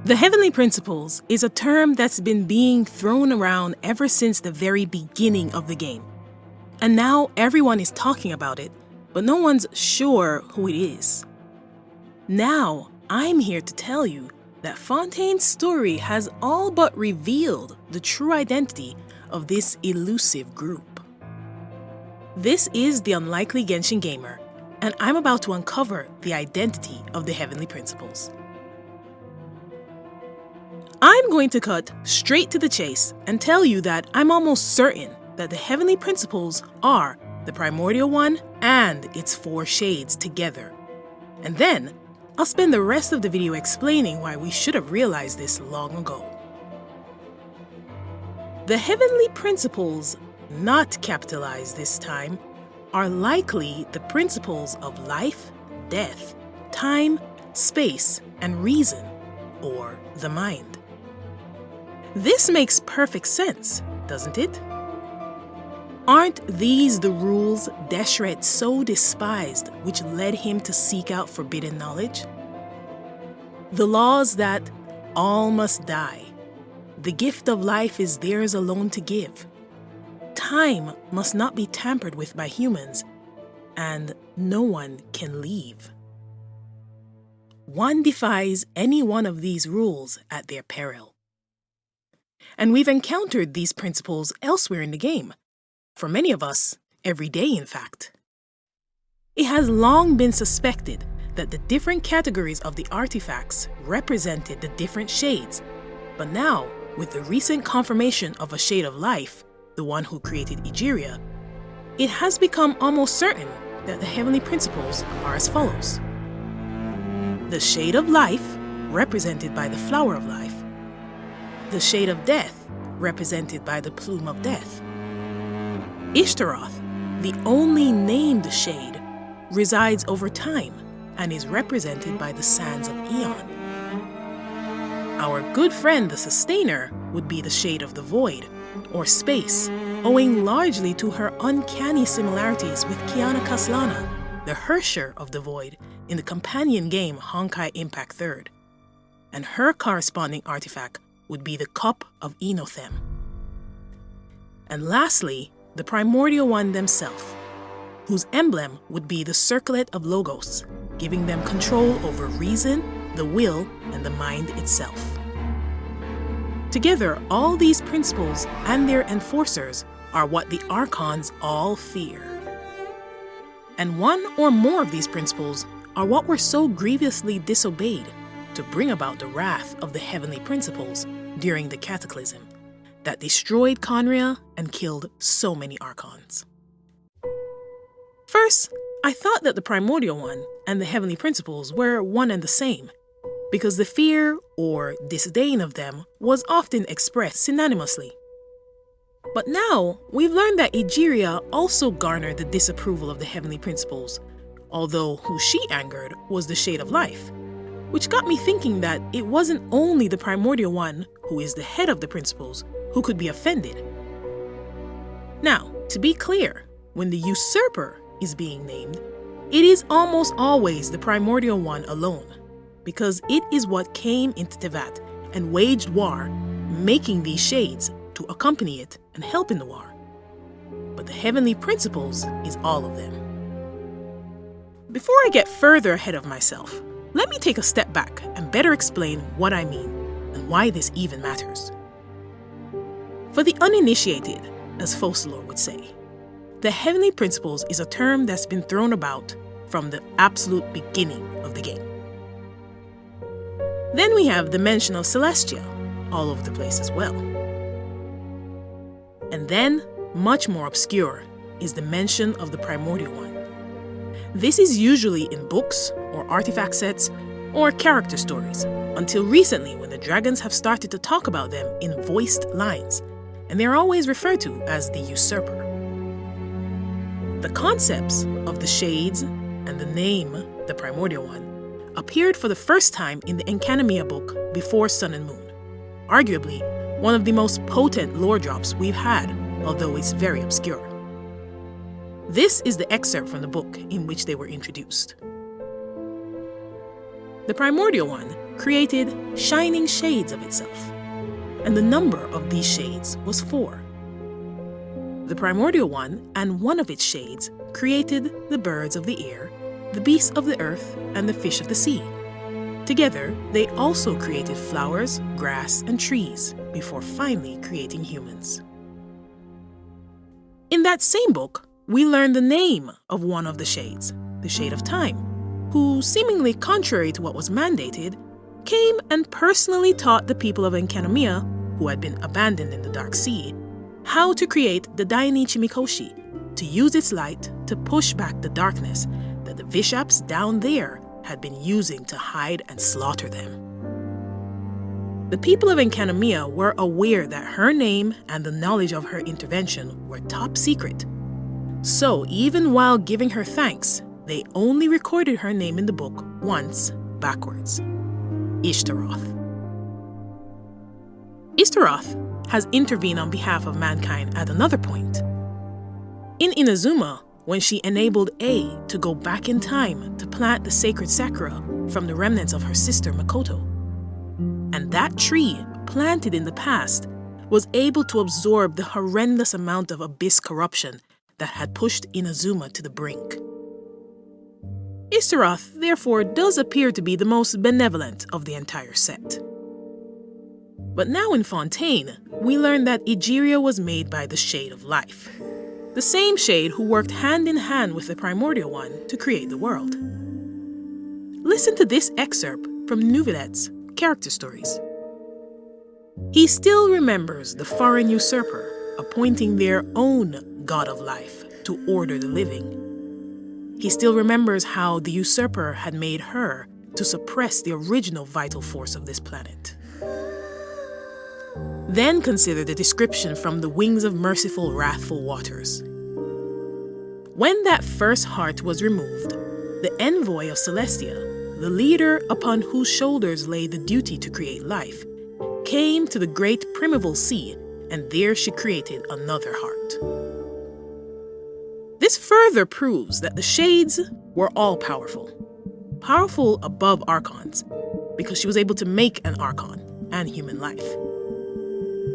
The Heavenly Principles is a term that's been being thrown around ever since the very beginning of the game. And now everyone is talking about it, but no one's sure who it is. Now, I'm here to tell you that Fontaine's story has all but revealed the true identity of this elusive group. This is the Unlikely Genshin Gamer, and I'm about to uncover the identity of the Heavenly Principles. I'm going to cut straight to the chase and tell you that I'm almost certain that the Heavenly Principles are the Primordial One and its 4 shades together. And then, I'll spend the rest of the video explaining why we should have realized this long ago. The Heavenly Principles, not capitalized this time, are likely the principles of life, death, time, space, and reason, or the mind. This makes perfect sense, doesn't it? Aren't these the rules Deshret so despised, which led him to seek out forbidden knowledge? The laws that all must die. The gift of life is theirs alone to give. Time must not be tampered with by humans, and no one can leave. One defies any one of these rules at their peril. And we've encountered these principles elsewhere in the game. For many of us, every day in fact. It has long been suspected that the different categories of the artifacts represented the different shades, but now, with the recent confirmation of a shade of life, the one who created Egeria, it has become almost certain that the Heavenly Principles are as follows. The shade of life, represented by the flower of life. The shade of death, represented by the plume of death. Istaroth, the only named shade, resides over time and is represented by the sands of Aeon. Our good friend the Sustainer would be the shade of the void, or space, owing largely to her uncanny similarities with Kiana Kaslana, the Hersher of the void in the companion game Honkai Impact 3rd. And her corresponding artifact would be the Cup of Enothem. And lastly, the Primordial One themselves, whose emblem would be the Circlet of Logos, giving them control over reason, the will, and the mind itself. Together, all these principles and their enforcers are what the archons all fear. And one or more of these principles are what were so grievously disobeyed to bring about the wrath of the Heavenly Principles during the Cataclysm that destroyed Conria and killed so many archons. First, I thought that the Primordial One and the Heavenly Principles were one and the same, because the fear or disdain of them was often expressed synonymously. But now, we've learned that Egeria also garnered the disapproval of the Heavenly Principles, although who she angered was the Shade of Life, which got me thinking that it wasn't only the Primordial One, who is the head of the Principles, who could be offended. Now, to be clear, when the Usurper is being named, it is almost always the Primordial One alone, because it is what came into Tevat and waged war, making these shades to accompany it and help in the war. But the Heavenly Principles is all of them. Before I get further ahead of myself, let me take a step back and better explain what I mean and why this even matters. For the uninitiated, as Focalor would say, the Heavenly Principles is a term that's been thrown about from the absolute beginning of the game. Then we have the mention of Celestia all over the place as well. And then, much more obscure, is the mention of the Primordial One. This is usually in books or artifact sets or character stories, until recently when the dragons have started to talk about them in voiced lines, and they're always referred to as the Usurper. The concepts of the shades and the name, the Primordial One, appeared for the first time in the Enkanomiya book before Sun and Moon, arguably one of the most potent lore drops we've had, although it's very obscure. This is the excerpt from the book in which they were introduced. The Primordial One created shining shades of itself, and the number of these shades was 4. The Primordial One and one of its shades created the birds of the air, the beasts of the earth, and the fish of the sea. Together, they also created flowers, grass, and trees before finally creating humans. In that same book, we learn the name of one of the shades, the Shade of Time, who, seemingly contrary to what was mandated, came and personally taught the people of Enkanomiya, who had been abandoned in the Dark Sea, how to create the Dainichi Mikoshi, to use its light to push back the darkness that the Vishaps down there had been using to hide and slaughter them. The people of Enkanomiya were aware that her name and the knowledge of her intervention were top secret. So even while giving her thanks, they only recorded her name in the book once, backwards. Istaroth. Istaroth has intervened on behalf of mankind at another point. In Inazuma, when she enabled A to go back in time to plant the sacred sakura from the remnants of her sister Makoto. And that tree, planted in the past, was able to absorb the horrendous amount of abyss corruption that had pushed Inazuma to the brink. Istaroth, therefore, does appear to be the most benevolent of the entire set. But now in Fontaine, we learn that Egeria was made by the Shade of Life, the same shade who worked hand in hand with the Primordial One to create the world. Listen to this excerpt from Neuvillette's character stories. He still remembers the foreign usurper appointing their own god of life to order the living. He still remembers how the usurper had made her to suppress the original vital force of this planet. Then consider the description from the Wings of Merciful Wrathful Waters. When that first heart was removed, the envoy of Celestia, the leader upon whose shoulders lay the duty to create life, came to the great primeval sea, and there she created another heart. This further proves that the Shades were all-powerful, powerful above archons, because she was able to make an archon and human life.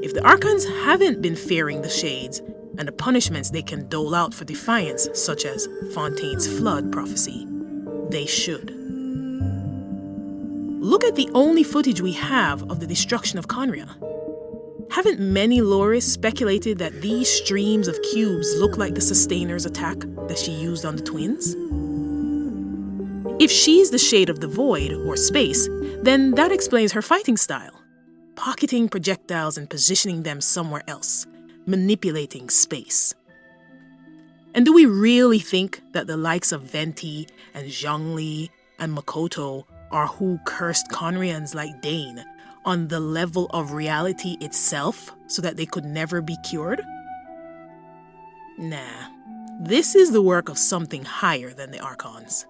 If the archons haven't been fearing the Shades and the punishments they can dole out for defiance, such as Fontaine's flood prophecy, they should. Look at the only footage we have of the destruction of Conria. Haven't many lorists speculated that these streams of cubes look like the Sustainer's attack that she used on the twins? If she's the Shade of the Void, or space, then that explains her fighting style. Pocketing projectiles and positioning them somewhere else, manipulating space. And do we really think that the likes of Venti and Zhongli and Makoto are who cursed Conrians like Dane on the level of reality itself so that they could never be cured? Nah, this is the work of something higher than the Archons.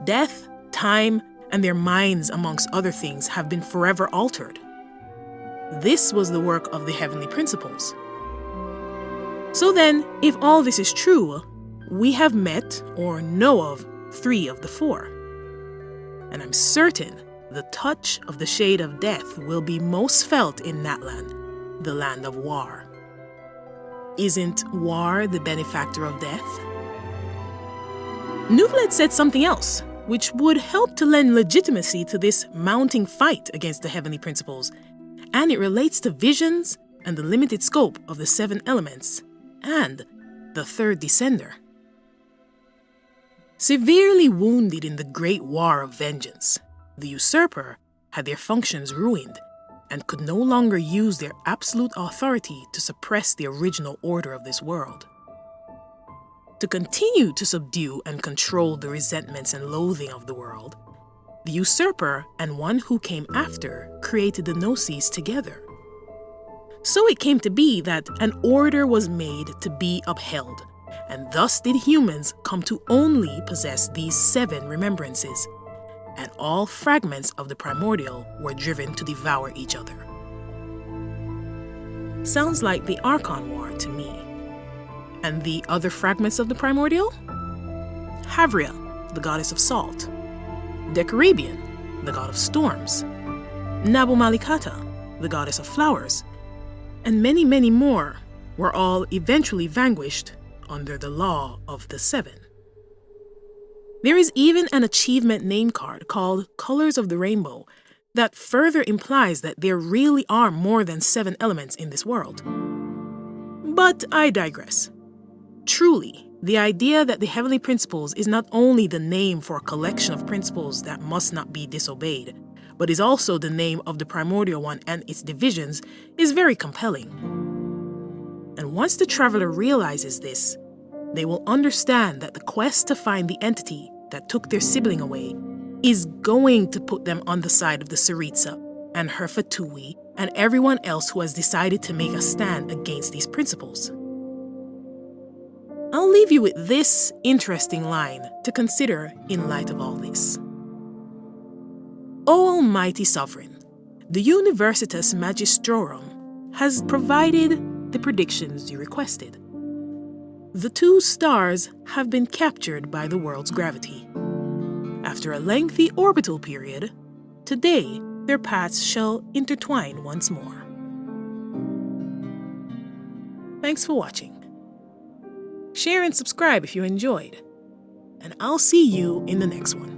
Death, time, and their minds, amongst other things, have been forever altered. This was the work of the heavenly principles. So then, if all this is true, we have met or know of 3 of the 4. And I'm certain the touch of the Shade of Death will be most felt in Natlan, the land of War. Isn't War the benefactor of death? Neuvillette said something else, which would help to lend legitimacy to this mounting fight against the heavenly principles, and it relates to visions and the limited scope of the 7 elements and the 3rd descender. Severely wounded in the Great War of Vengeance, the usurper had their functions ruined and could no longer use their absolute authority to suppress the original order of this world. To continue to subdue and control the resentments and loathing of the world, the usurper and one who came after created the Gnosis together. So it came to be that an order was made to be upheld, and thus did humans come to only possess these 7 remembrances, and all fragments of the primordial were driven to devour each other. Sounds like the Archon War to me. And the other fragments of the primordial? Havria, the goddess of salt. Decarabian, the god of storms, Nabu Malikata, the goddess of flowers, and many, many more were all eventually vanquished under the law of the seven. There is even an achievement name card called Colors of the Rainbow that further implies that there really are more than 7 elements in this world. But I digress. Truly, the idea that the heavenly principles is not only the name for a collection of principles that must not be disobeyed, but is also the name of the primordial one and its divisions is very compelling. And once the traveler realizes this, they will understand that the quest to find the entity that took their sibling away is going to put them on the side of the Tsaritsa and her Fatui and everyone else who has decided to make a stand against these principles. I'll leave you with this interesting line to consider in light of all this. O Almighty Sovereign, the Universitas Magistrorum has provided the predictions you requested. The 2 stars have been captured by the world's gravity. After a lengthy orbital period, today their paths shall intertwine once more. Thanks for watching. Share and subscribe if you enjoyed, and I'll see you in the next one.